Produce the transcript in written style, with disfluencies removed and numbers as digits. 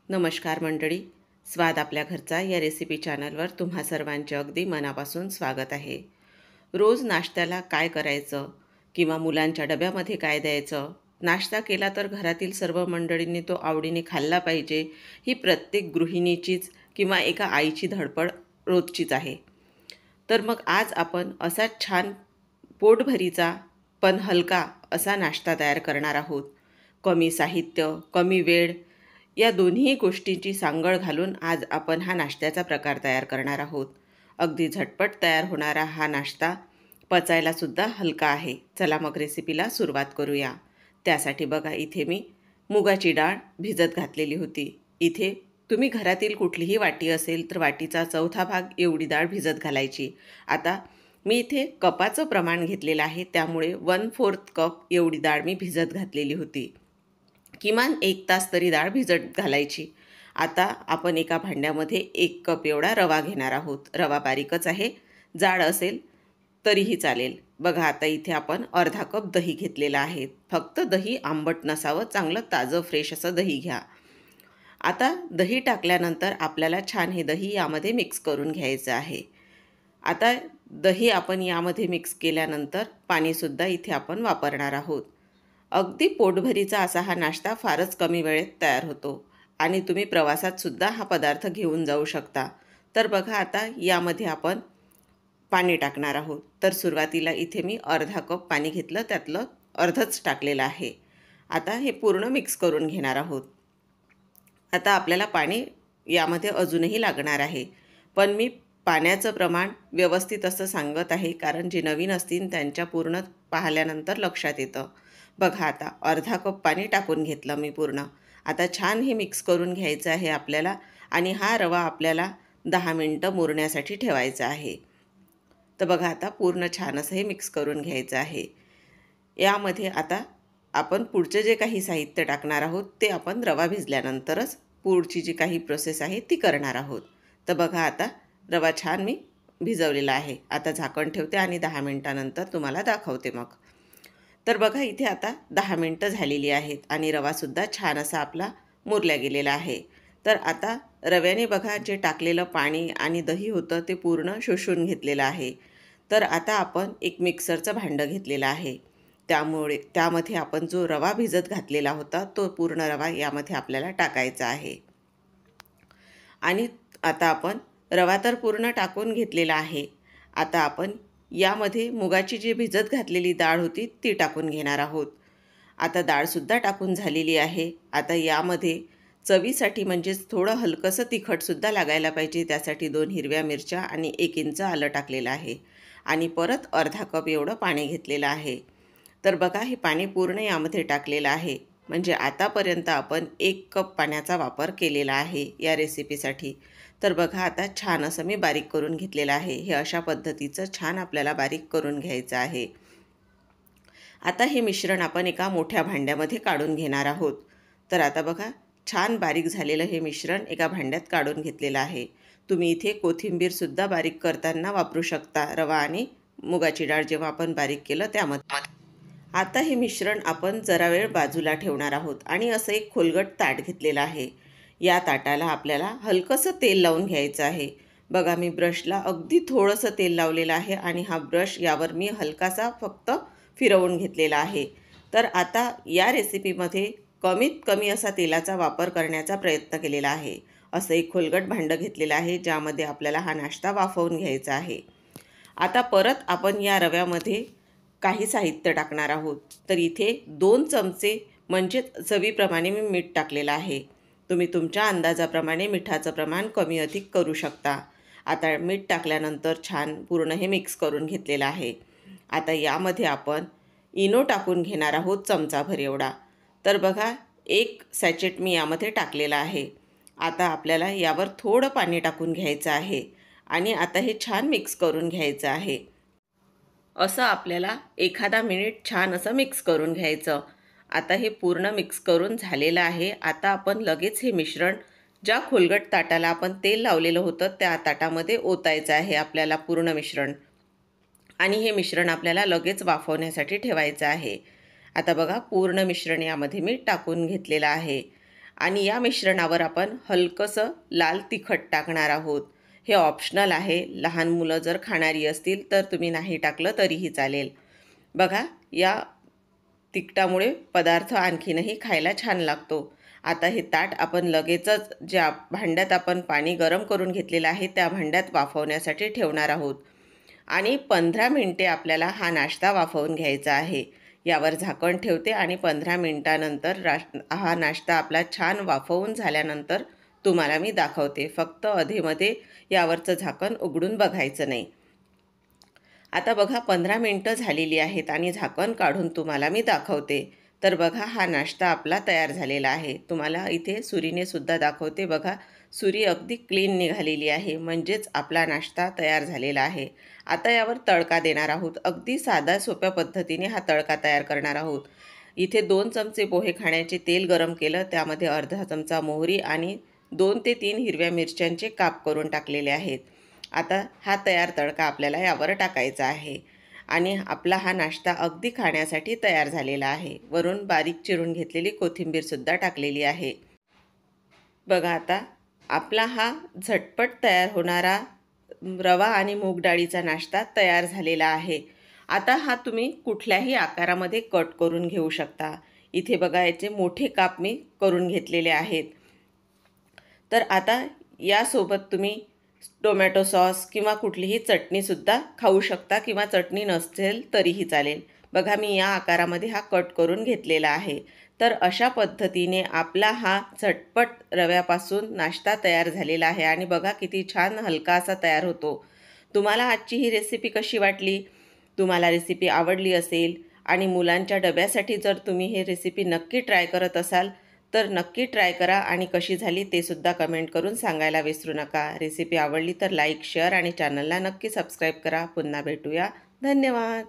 नमस्कार मंडळी. स्वाद आपल्या घरचा या रेसिपी चॅनलवर तुम्हा सर्वांचे अगदी मनापासून स्वागत आहे. रोज नाश्त्याला काय करायचं किंवा मुलांच्या डब्यामध्ये काय द्यायचं, नाश्ता केला तर घरातील सर्व मंडळींनी तो आवडीने खाल्ला पाहिजे, ही प्रत्येक गृहिणीचीच किंवा एका आईची धडपड रोजचीच आहे. तर मग आज आपण असा छान पोटभरीचा पण हलका असा नाश्ता तयार करणार आहोत. कमी साहित्य, कमी वेळ या दोन्ही गोष्टींची सांगड घालून आज आपण हा नाश्त्याचा प्रकार तयार करणार आहोत. अगदी झटपट तयार होणारा हा नाश्ता पचायलासुद्धा हलका आहे. चला मग रेसिपीला सुरुवात करूया. त्यासाठी बघा इथे मी मुगाची डाळ भिजत घातलेली होती. इथे तुम्ही घरातील कुठलीही वाटी असेल तर वाटीचा चौथा भाग एवढी डाळ भिजत घालायची. आता मी इथे कपाचं प्रमाण घेतलेलं आहे, त्यामुळे 1/4 कप एवढी डाळ मी भिजत घातलेली होती. किमान 1 तास तरी डाळ भिजत घालायची. आता आपण एका भांड्यामध्ये 1 कप एवढा रवा घेणार आहोत. रवा बारीकच आहे, जाड असेल तरीही चालेल. बघा आता इथे आपण अर्धा कप दही घेतलेलं आहे. फक्त दही आंबट नसावं, चांगलं ताजं फ्रेश असं दही घ्या. आता दही टाकल्यानंतर आपल्याला छान हे दही यामध्ये मिक्स करून घ्यायचं आहे. आता दही आपण यामध्ये मिक्स केल्यानंतर पाणीसुद्धा इथे आपण वापरणार आहोत. अगदी पोटभरीचा असा हा नाश्ता फारच कमी वेळेत तयार होतो आणि तुम्ही प्रवासातसुद्धा हा पदार्थ घेऊन जाऊ शकता. तर बघा आता यामध्ये आपण पाणी टाकणार आहोत. तर सुरुवातीला इथे मी अर्धा कप पाणी घेतलं, त्यातलं अर्धच टाकलेलं आहे. आता हे पूर्ण मिक्स करून घेणार आहोत. आता आपल्याला पाणी यामध्ये अजूनही लागणार आहे, पण मी पाण्याचं प्रमाण व्यवस्थित असं सांगत आहे, कारण जे नवीन असतील त्यांच्या पूर्ण पाहिल्यानंतर लक्षात येतं. बघा आता अर्धा कप पाणी टाकून घेतलं मी पूर्ण. आता छान हे मिक्स करून घ्यायचं आहे आपल्याला आणि हा रवा आपल्याला 10 मिनटं मुरण्यासाठी ठेवायचा आहे. तर बघा आता पूर्ण छान असं हे मिक्स करून घ्यायचं आहे. यामध्ये आता आपण पुढचे जे काही साहित्य टाकणार आहोत ते आपण रवा भिजल्यानंतरच पुढची जी काही प्रोसेस आहे ती करणार आहोत. तर बघा आता रवा छान मी भिजवलेला आहे. आता झाकण ठेवते आणि 10 मिनटानंतर तुम्हाला दाखवते मग. तर बघा इथे आता 10 मिनटं झालेली आहेत आणि रवासुद्धा छान असा आपला मुरला गेलेला आहे. तर आता रव्याने बघा जे टाकलेलं पाणी आणि दही होतं ते पूर्ण शोषून घेतलेलं आहे. तर आता आपण एक मिक्सरचं भांडं घेतलेलं आहे. त्यामुळे त्यामध्ये आपण जो रवा भिजत घातलेला होता तो पूर्ण रवा यामध्ये आपल्याला टाकायचा आहे. आणि आता आपण रवा तर पूर्ण टाकून घेतलेला आहे. आता आपण यामध्ये मुगाची जी भिजत घातलेली डाळ होती ती टाकून घेणार आहोत. आता डाळसुद्धा टाकून झालेली आहे. आता यामध्ये चवीसाठी म्हणजेच थोडं हलकंसं तिखटसुद्धा लागायला पाहिजे, त्यासाठी 2 हिरव्या मिरच्या आणि 1 इंच आलं टाकलेलं आहे आणि परत अर्धा कप एवढं पाणी घेतलेलं आहे. तर बघा हे पाणी पूर्ण यामध्ये टाकलेलं आहे. म्हणजे आतापर्यंत आपण 1 कप पाण्याचा वापर केलेला आहे या रेसिपीसाठी. तर बघा आता छान असं मी बारीक करून घेतलेलं आहे. हे अशा पद्धतीचं छान आपल्याला बारीक करून घ्यायचं आहे. आता हे मिश्रण आपण एका मोठ्या भांड्यामध्ये काढून घेणार आहोत. तर आता बघा छान बारीक झालेलं हे मिश्रण एका भांड्यात काढून घेतलेलं आहे. तुम्ही इथे कोथिंबीरसुद्धा बारीक करताना वापरू शकता, रवा आणि मुगाची डाळ जेव्हा आपण बारीक केलं त्यामध्ये. आता हे मिश्रण आपण जरा वेळ बाजूला ठेवणार आहोत आणि असं एक खोलगट ताट घेतलेलं आहे. या ताटाला आपल्याला हलकंसं तेल लावून घ्यायचं आहे. बघा मी ब्रशला अगदी थोडंसं तेल लावलेलं आहे आणि हा ब्रश यावर मी हलकासा फक्त फिरवून घेतलेला आहे. तर आता या रेसिपीमध्ये कमीत कमी असा तेलाचा वापर करण्याचा प्रयत्न केलेला आहे. असं एक खोलगट भांडं घेतलेलं आहे ज्यामध्ये आपल्याला हा नाश्ता वाफवून घ्यायचा आहे. आता परत आपण या रव्यामध्ये काही साहित्य टाकणार आहोत. तर इथे 2 चमचे म्हणजे चवीप्रमाणे मी मीठ टाकलेलं आहे. तुम्ही तुमच्या अंदाजाप्रमाणे मिठाचं प्रमाण कमी अधिक करू शकता. आता मीठ टाकल्यानंतर छान पूर्ण हे मिक्स करून घेतलेलं आहे. आता यामध्ये आपण इनो टाकून घेणार आहोत चमचाभर एवढा. तर बघा 1 सॅचेट मी यामध्ये टाकलेला आहे. आता आपल्याला यावर थोडं पाणी टाकून घ्यायचं आहे आणि आता हे छान मिक्स करून घ्यायचं आहे. असं आपल्याला एखादा मिनिट छान असं मिक्स करून घ्यायचं. आता हे पूर्ण मिक्स करून झालेलं आहे. आता आपण लगेच हे मिश्रण ज्या खोलगट ताटाला आपण तेल लावलेलं होतं त्या ताटामध्ये ओतायचं आहे आपल्याला पूर्ण मिश्रण. आणि हे मिश्रण आपल्याला लगेच वाफवण्यासाठी ठेवायचं आहे. आता बघा पूर्ण मिश्रण यामध्ये मी टाकून घेतलेलं आहे आणि या मिश्रणावर आपण हलकंसं लाल तिखट टाकणार आहोत. हे ऑप्शनल आहे. लहान मुलं जर खाणारी असतील तर तुम्ही नाही टाकलं तरीही चालेल. बघा, या तिखटामुळे पदार्थ आणखीनही खायला छान लागतो. आता हे ताट आपण लगेचच ज्या भांड्यात आपण पाणी गरम करून घेतलेलं आहे त्या भांड्यात वाफवण्यासाठी ठेवणार आहोत. आणि 15 मिनिटे आपल्याला हा नाश्ता वाफवून घ्यायचा आहे. यावर झाकण ठेवते आणि 15 मिनिटानंतर हा नाश्ता आपला छान वाफवून झाल्यानंतर तुम्हाला मी दाखवते. फक्त अधेमध्ये यावरचं झाकण उघडून बघायचं नाही. आता बघा 15 मिनिटं झालेली आहेत आणि झाकण काढून तुम्हाला मी दाखवते. तर बघा, हा नाश्ता आपला तयार झालेला आहे. तुम्हाला इथे सुरीने सुद्धा दाखवते. बघा, सुरी अगदी क्लीन निघालेली आहे, म्हणजेच आपला नाश्ता तयार झालेला आहे. आता यावर तडका देणार आहोत. अगदी साध्या सोप्या पद्धतीने हा तडका तयार करणार आहोत. इथे 2 चमचे पोहे खाण्याचे तेल गरम केलं, त्यामध्ये अर्धा चमचा मोहरी आणि 2 ते 3 हिरव्या मिरच्यांचे काप करून टाकलेले आहेत. आता हा तयार तडका आपल्याला यावर टाकायचा आहे आणि आपला हा नाश्ता अगदी खाण्यासाठी तयार झालेला आहे. वरून बारीक चिरून घेतलेली कोथिंबीरसुद्धा टाकलेली आहे. बघा, आता आपला हा झटपट तयार होणारा रवा आणि मूग डाळीचा नाश्ता तयार झालेला आहे. आता हा तुम्ही कुठल्याही आकारामध्ये कट करून घेऊ शकता. इथे बघा, याचे मोठे काप मी करून घेतलेले आहेत. तर आता यासोबत तुम्ही टोमॅटो सॉस किंवा कुठलीही चटणीसुद्धा खाऊ शकता किंवा चटणी नसेल तरीही चालेल. बघा, मी या आकारामध्ये हा कट करून घेतलेला आहे. तर अशा पद्धतीने आपला हा झटपट रव्यापासून नाश्ता तयार झालेला आहे आणि बघा किती छान हलका असा तयार होतो. तुम्हाला आजची ही रेसिपी कशी वाटली? तुम्हाला रेसिपी आवडली असेल आणि मुलांच्या डब्यासाठी जर तुम्ही ही रेसिपी नक्की ट्राय करत असाल तर नक्की ट्राय करा आणि कशी झाली ते सुद्धा कमेंट करून सांगायला विसरू नका. रेसिपी आवडली तर लाईक, शेअर आणि चॅनलला नक्की सबस्क्राईब करा. पुन्हा भेटूया. धन्यवाद.